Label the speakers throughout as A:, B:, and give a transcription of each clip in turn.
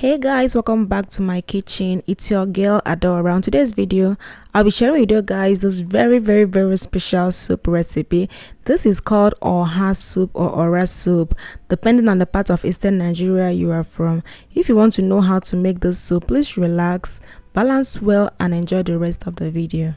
A: Hey guys, welcome back to my kitchen. It's your girl Adaora. On today's video, I'll be sharing with you guys this very special soup recipe. This is called OHA soup or Ora soup, depending on the part of Eastern Nigeria you are from. If you want to know how to make this soup, please relax, balance well, and enjoy the rest of the video.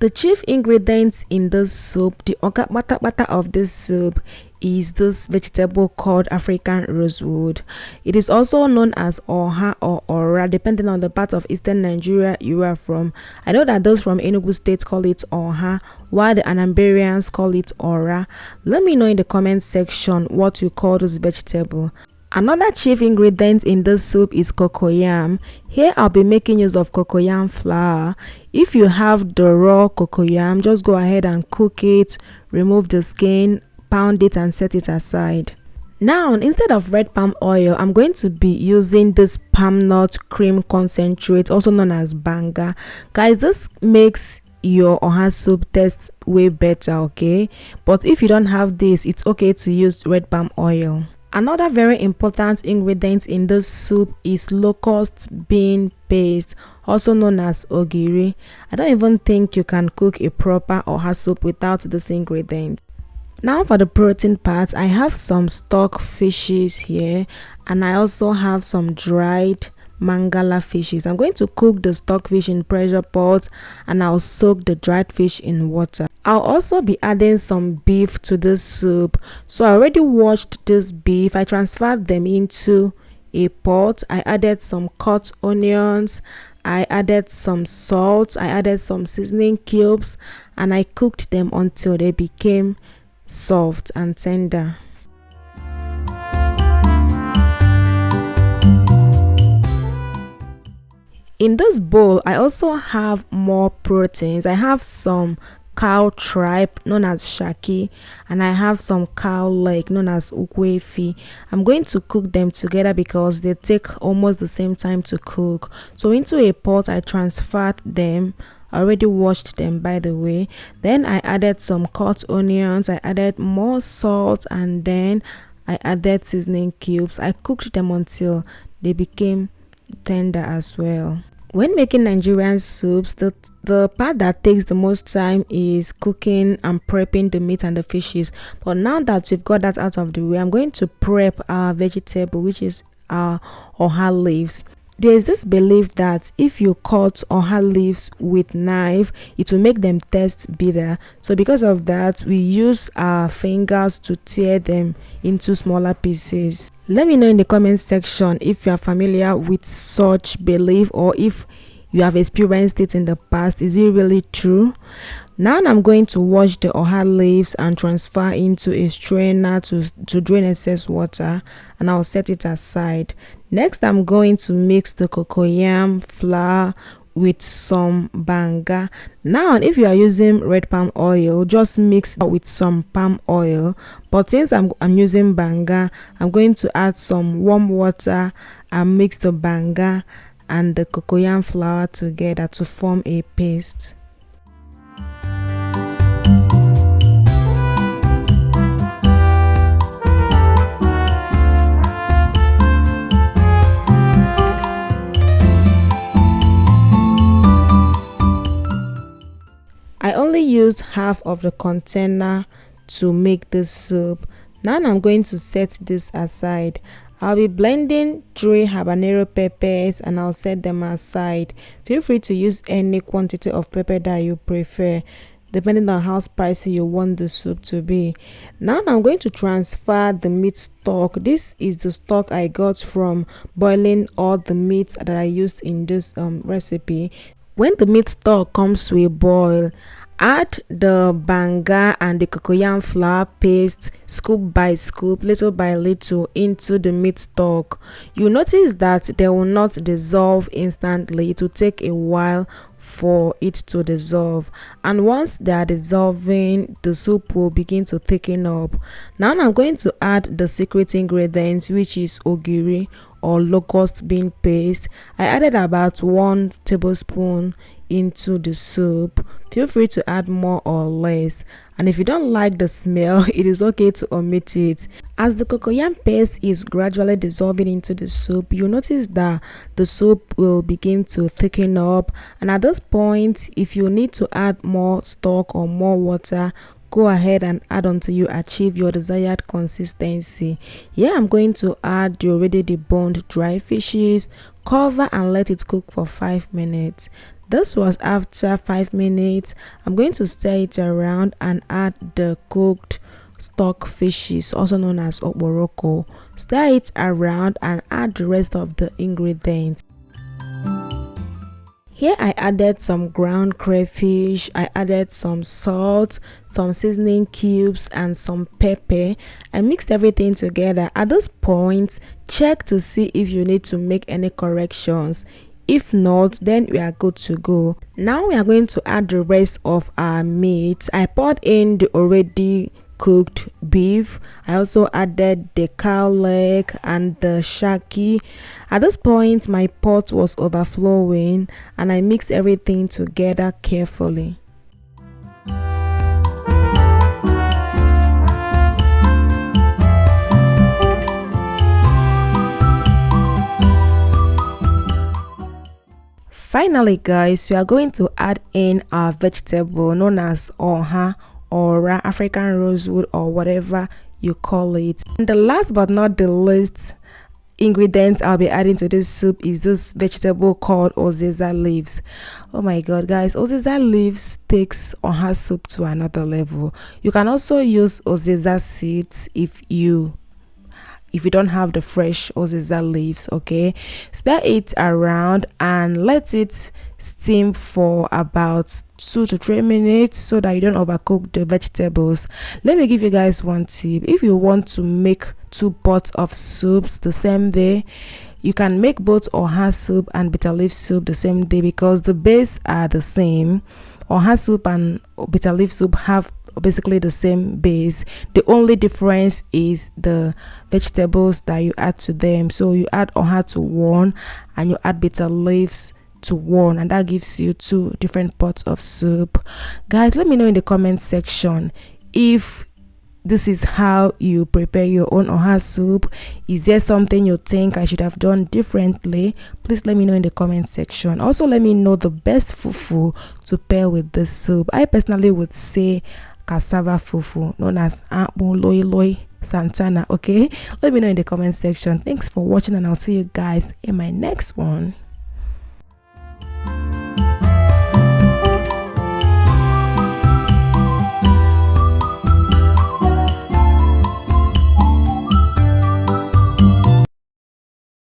A: The chief ingredients in this soup, the bata of this soup, is this vegetable called African rosewood. It is also known as OHA or Ora, depending on the part of Eastern Nigeria you are from. I know that those from Enugu State call it OHA, while the Anambarians call it Ora. Let me know in the comment section what you call this vegetable. Another chief ingredient in this soup is cocoyam. Here I'll be making use of cocoyam flour. If you have the raw cocoyam, just go ahead and cook it, remove the skin, pound it and set it aside. Now, instead of red palm oil, I'm going to be using this palm nut cream concentrate, also known as banga. Guys, this makes your OHA soup taste way better, okay? But if you don't have this, it's okay to use red palm oil. Another very important ingredient in this soup is locust bean paste, also known as ogiri. I don't even think you can cook a proper OHA soup without this ingredient. Now for the protein part, I have some stock fishes here, and I also have some dried mangala fishes. I'm going to cook the stock fish in pressure pot, and I'll soak the dried fish in water. I'll also be adding some beef to this soup. So I already washed this beef. I transferred them into a pot. I added some cut onions, I added some salt, I added some seasoning cubes, and I cooked them until they became soft and tender. In this bowl, I also have more proteins. I have some cow tripe known as shaki, and I have some cow leg known as ukwefi. I'm going to cook them together because they take almost the same time to cook. So into a pot, I transferred them. I already washed them, by the way. Then I added some cut onions, I added more salt, and then I added seasoning cubes. I cooked them until they became tender as well. When making Nigerian soups, the part that takes the most time is cooking and prepping the meat and the fishes. But now that we've got that out of the way, I'm going to prep our vegetable, which is our OHA leaves. There's this belief that if you cut OHA leaves with knife, it will make them taste bitter. So because of that, we use our fingers to tear them into smaller pieces. Let me know in the comment section if you are familiar with such belief, or if you have experienced it in the past. Is it really true? Now I'm going to wash the OHA leaves and transfer into a strainer to drain excess water, and I'll set it aside. Next, I'm going to mix the cocoyam flour with some banga. Now, if you are using red palm oil, just mix with some palm oil. But since I'm using banga, I'm going to add some warm water and mix the banga and the cocoyam flour together to form a paste. I only used half of the container to make this soup. Now I'm going to set this aside. I'll be blending 3 habanero peppers, and I'll set them aside. Feel free to use any quantity of pepper that you prefer, depending on how spicy you want the soup to be. Now I'm going to transfer the meat stock. This is the stock I got from boiling all the meats that I used in this recipe. When the meat stock comes to a boil, add the banga and the cocoyam flour paste scoop by scoop, little by little, into the meat stock. You notice that they will not dissolve instantly. It will take a while for it to dissolve, and once they are dissolving, the soup will begin to thicken up. Now I'm going to add the secret ingredient, which is ogiri or locust bean paste. I added about 1 tablespoon into the soup. Feel free to add more or less, and if you don't like the smell, it is okay to omit it. As the cocoyam paste is gradually dissolving into the soup, you notice that the soup will begin to thicken up, and at this point, if you need to add more stock or more water, go ahead and add until you achieve your desired consistency. Here I'm going to add the already deboned dry fishes, cover and let it cook for 5 minutes. This was after 5 minutes. I'm going to stir it around and add the cooked stock fishes, also known as okporoko. Stir it around and add the rest of the ingredients. Here I added some ground crayfish, I added some salt, some seasoning cubes and some pepper. I mixed everything together. At this point, check to see if you need to make any corrections. If not, then we are good to go. Now we are going to add the rest of our meat. I poured in the already cooked beef. I also added the cow leg and the shaki. At this point, my pot was overflowing and I mixed everything together carefully. Finally guys, we are going to add in our vegetable known as OHA or African rosewood or whatever you call it. And the last but not the least ingredient I'll be adding to this soup is this vegetable called oziza leaves. Oh my god guys, oziza leaves takes OHA soup to another level. You can also use oziza seeds if you don't have the fresh oziza leaves. Okay, stir it around and let it steam for about 2 to 3 minutes so that you don't overcook the vegetables. Let me give you guys one tip. If you want to make 2 pots of soups the same day, you can make both OHA soup and bitter leaf soup the same day because the base are the same. OHA soup and bitter leaf soup have basically the same base. The only difference is the vegetables that you add to them. So you add OHA to one and you add bitter leaves to one, and that gives you 2 different pots of soup. Guys, let me know in the comment section if this is how you prepare your own OHA soup. Is there something you think I should have done differently? Please let me know in the comment section. Also, let me know the best fufu to pair with this soup. I personally would say cassava fufu, known as Akpu Loi Loi Santana. Okay, let me know in the comment section. Thanks for watching and I'll see you guys in my next one.